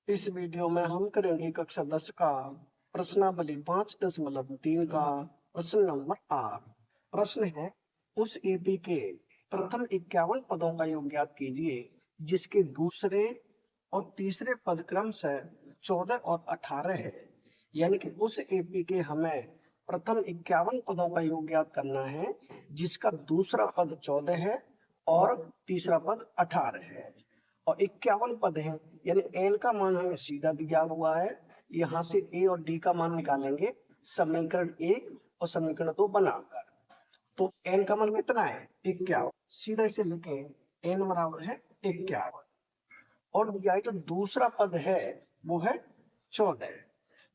इस वीडियो में हम करेंगे कक्षा 10 का प्रश्नावली 5.3 का प्रश्न नंबर 8। प्रश्न है, उस एपी के प्रथम 51 पदों का योग ज्ञात कीजिए जिसके दूसरे और तीसरे पद क्रमशः 14 और 18 है। यानी कि उस एपी के हमें प्रथम 51 पदों का योग ज्ञात करना है जिसका दूसरा पद 14 है और तीसरा पद 18 है और 51 पद है। यानी एन का मान हमें सीधा दिया हुआ है, यहाँ से ए और डी का मान निकालेंगे समीकरण 1 और समीकरण 2 बनाकर। तो एन का मान कितना है 51, सीधा इसे लिखे एन बराबर है 51 और दिया है जो दूसरा पद है वो है 14।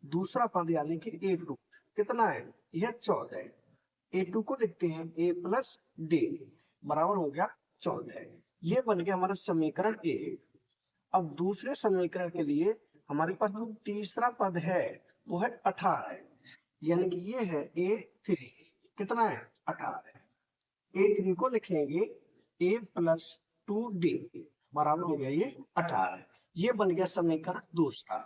दूसरा पद यानी कि A2 कितना है, यह 14। A2 को लिखते हैं A प्लस डी बराबर हो गया 14। ये बन गया हमारा समीकरण 1। अब दूसरे समीकरण के लिए हमारे पास जो तीसरा पद है वो है 18, यानी कि ये है A3 कितना है 18। A3 को लिखेंगे A प्लस 2D बराबर हो गया ये 18। ये बन गया समीकरण दूसरा।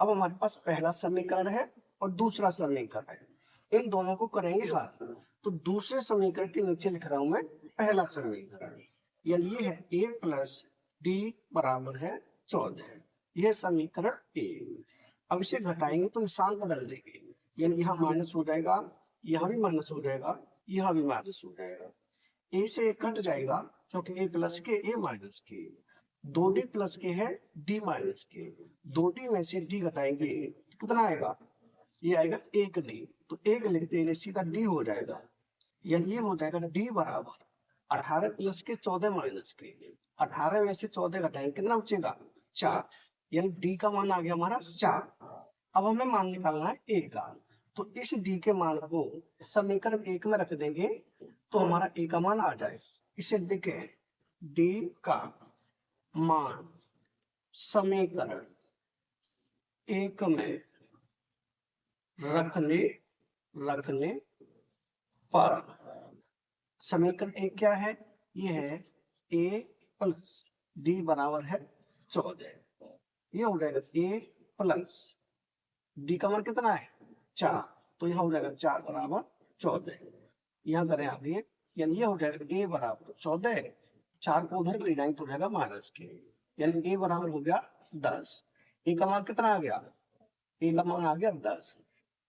अब हमारे पास पहला समीकरण है और दूसरा समीकरण है, इन दोनों को करेंगे हल। तो दूसरे समीकरण के नीचे लिख रहा हूं मैं पहला समीकरण, यानी ये है A प्लस डी बराबर है 14। यह समीकरण ए। अब इसे घटाएंगे तो निशान बदल देंगे, यानी यहाँ माइनस हो जाएगा, यहाँ भी माइनस हो जाएगा, यहाँ भी माइनस हो जाएगा। ए से ए कट जाएगा क्योंकि ए प्लस के ए माइनस के, 2D प्लस के है डी माइनस के, 2D में से डी घटाएंगे कितना आएगा, ये आएगा 1D। तो एक लिख देंगे सीधा डी हो जाएगा, यानी ये हो जाएगा डी बराबर 18 प्लस के 14 माइनस के। 18 में से 14 घटाएंगे कितना बचेगा 4, यानी डी का मान आ गया हमारा 4। अब हमें मान निकालना है ए का, तो इस डी के मान को समीकरण 1 में रख देंगे तो हमारा ए का मान आ जाए। इसे लिखे डी का मान समीकरण 1 में रखने पर समीकरण 1 क्या है, ये है a प्लस डी बराबर है 14। ये हो जाएगा a प्लस डी का मान कितना है 4, तो यहाँ हो जाएगा 4 बराबर 14। यहाँ करें आगे, यानी ये हो जाएगा a बराबर 14, 4 को उधर ले जाएंगे तो हो जाएगा माइनस के, यानी a बराबर हो गया 10। a का मान कितना आ गया, a का मान आ गया 10।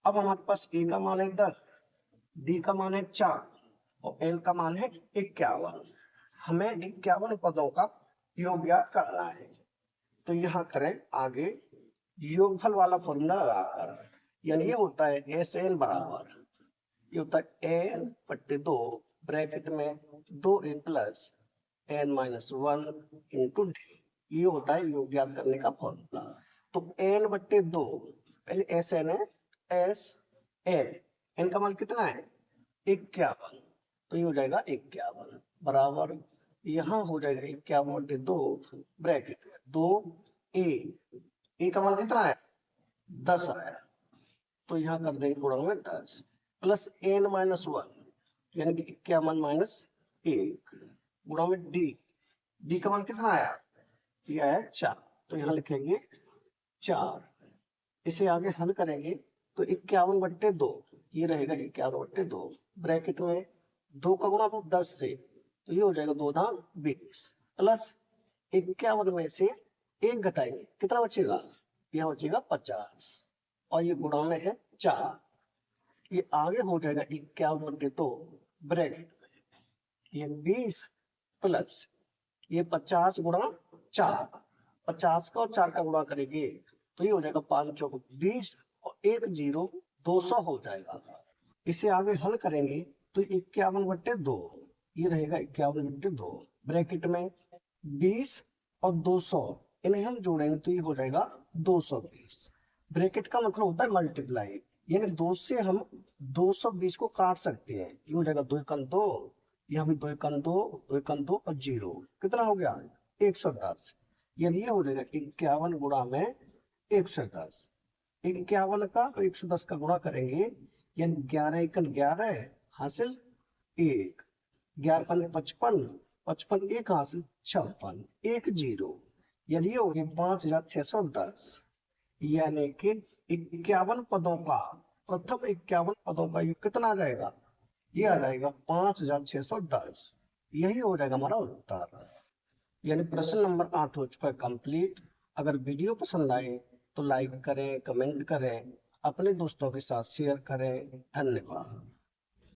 अब हमारे पास a का मान है 10, d का मान है 4 और n का मान है 51। हमें 51 पदों का योग ज्ञात करना है। तो यहाँ करें आगे योगफल वाला फॉर्मूला लगाकर, यानी ये होता है SN बराबर, ये होता है n बट्टे 2 ब्रैकेट में 2a plus n minus 1 into D. ये होता है योग ज्ञात करने का फॉर्मूला। तो n बट्टे 2 पहले SN है, SN n का मान कितना है 51, तो ये हो जाएगा 51 बराबर, यहाँ हो जाएगा 51 बटे 2 ब्रैकेट में 2a का मान कितना है 10 आया, तो यहाँ कर देंगे गुणा में 10 प्लस n माइनस 1 यानी कि 51 माइनस 1 गुणा में डी का मान कितना आया, ये आया 4, तो यहाँ लिखेंगे 4। इसे आगे हल करेंगे तो 51 बट्टे 2 ये रहेगा 51 बट्टे 2 ब्रैकेट में 2 का गुणा 10 से, तो ये हो जाएगा 2 दाम 20 प्लस 51 में से 1 घटाएंगे कितना बचेगा, यह बचेगा 50 और ये गुणा में है 4। ये आगे हो जाएगा 51 बट्टे 2 ब्रैकेट में ये 20 प्लस ये 50 गुणा 4, 50 का और 4 का गुणा करेंगे तो ये हो जाएगा 5 चौक 20 और 1 0 200 हो जाएगा। इसे आगे हल करेंगे तो 51 बट्टे 2 ये रहेगा 51 बट्टे 2 ब्रैकेट में 20 और 200 इन्हें हम जोड़ेंगे तो ये हो जाएगा 220। ब्रैकेट का मतलब होता है मल्टीप्लाई, यानी 2 से हम 220 को काट सकते हैं। ये हो जाएगा 2 एकम 2, यहाँ भी 2 एकम 2, 2 एकम 2 और 0 कितना हो गया 110, यानी ये हो जाएगा 51 गुणा में 110। 51 का तो 110 का गुणा करेंगे यानी 11 एकम 11 हासिल 1, 11 55, 55 1 हासिल 56, 1 0 यदि ये होगी 5,610, यानी कि 51 पदों का, प्रथम 51 पदों का योग कितना आ जाएगा? ये आ जाएगा 5,610। यही हो जाएगा हमारा उत्तर। यानी प्रश्न नंबर 8 हो चुका है कंप्लीट। अगर वीडियो पसंद आए तो लाइक करें, कमेंट करें, अपने दोस्तों के साथ शेयर करें। धन्यवाद।